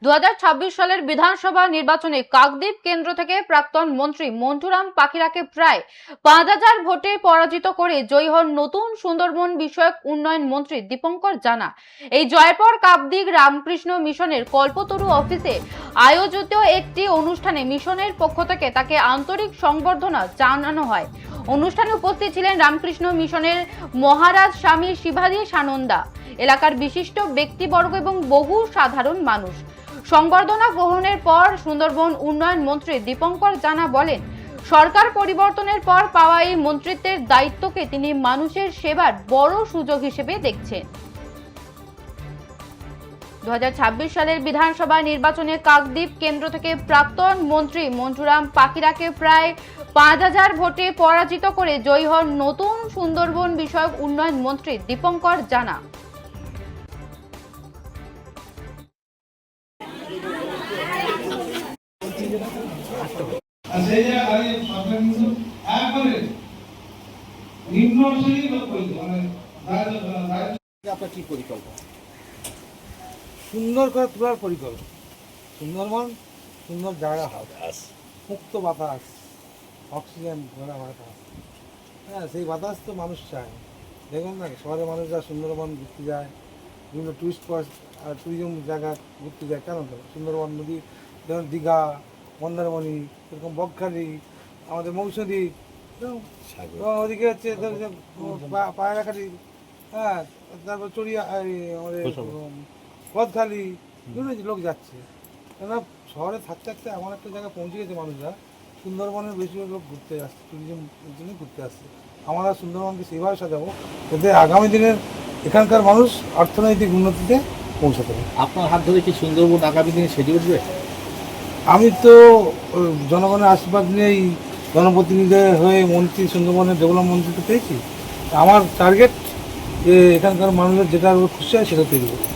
2026 সালের বিধানসভা নির্বাচনে কাকদ্বীপ কেন্দ্র থেকে প্রাক্তন মন্ত্রী মন্টুরাম পাখিরাকে প্রায় 5000 ভোটে পরাজিত করে জয়ী হন নতুন সুন্দরবন বিষয়ক উন্নয়ন মন্ত্রী দীপঙ্কর জানা। এই জয়ের পর কাকদ্বীপ রামকৃষ্ণ মিশনের কল্পতরু অফিসে আয়োজিত একটি অনুষ্ঠানে মিশনের পক্ষ থেকে তাকে আন্তরিক সংবর্ধনা জানানো হয়। অনুষ্ঠানে উপস্থিত ছিলেন রামকৃষ্ণ মিশনের মহারাজ স্বামী শিবাজি সানন্দা, এলাকার বিশিষ্ট ব্যক্তিবর্গ এবং বহু সাধারণ মানুষ। সংবর্ধনা গ্রহণের পর সুন্দরবন উন্নয়ন মন্ত্রী দীপঙ্কর জানা বলেন, সরকার পরিবর্তনের পর পাওয়া এই মন্ত্রিত্বের দায়িত্বকে তিনি মানুষের সেবার বড় সুযোগ হিসেবে দেখছেন। 2026 সালের বিধানসভা নির্বাচনে কাকদ্বীপ কেন্দ্র থেকে প্রাক্তন মন্ত্রী মন্টুরাম পাখিরাকে প্রায় 5000 ভোটে পরাজিত করে জয়ী হন নতুন সুন্দরবন বিষয়ক উন্নয়ন মন্ত্রী দীপঙ্কর জানা। আপনার কি পরিকল্পনা? সুন্দর করে তোলার পরিকল্পনা। সুন্দরবন সুন্দর জায়গা হবে, মুক্ত বাতাস, অক্সিজেন ভরা বাতাস। হ্যাঁ, সেই বাতাস তো মানুষ চায়। দেখুন না, শহরের মানুষরা সুন্দরবন ঘুরতে যায়, বিভিন্ন টুরিস্ট আর ট্যুরিজম জায়গা ঘুরতে যায়। কেন তো সুন্দরবন নদী, যেমন দীঘা, মন্দারমণি, এরকম বকখালি, আমাদের মৌসুদ্বীপ, ওদিকে হচ্ছে পায়রাখালি, হ্যাঁ, তারপর চড়িয়া আমাদের পদখালি, বিভিন্ন লোক যাচ্ছে। কেননা শহরে থাকতে থাকতে এমন একটা জায়গায় পৌঁছে গেছে মানুষরা, সুন্দরবনের বেশিরভাগ লোক ঘুরতে আসছে, ট্যুরিজমের জন্য ঘুরতে আসছে। আমরা সুন্দরবনকে সেইভাবে সাজাবো যাতে আগামী দিনের এখানকার মানুষ অর্থনৈতিক উন্নতিতে পৌঁছাতে পারে। আপনার হাত ধরে কি সুন্দরবন আগামী দিনে সেজে উঠবে? আমি তো জনগণের আশীর্বাদ নিয়েই জনপ্রতিনিধি হয়ে মন্ত্রী, সুন্দরবনের ডেভেলপমেন্ট মন্ত্রীতে পেয়েছি। আমার টার্গেট যে এখানকার মানুষের যেটা খুশি হয় সেটা তৈরি করবো।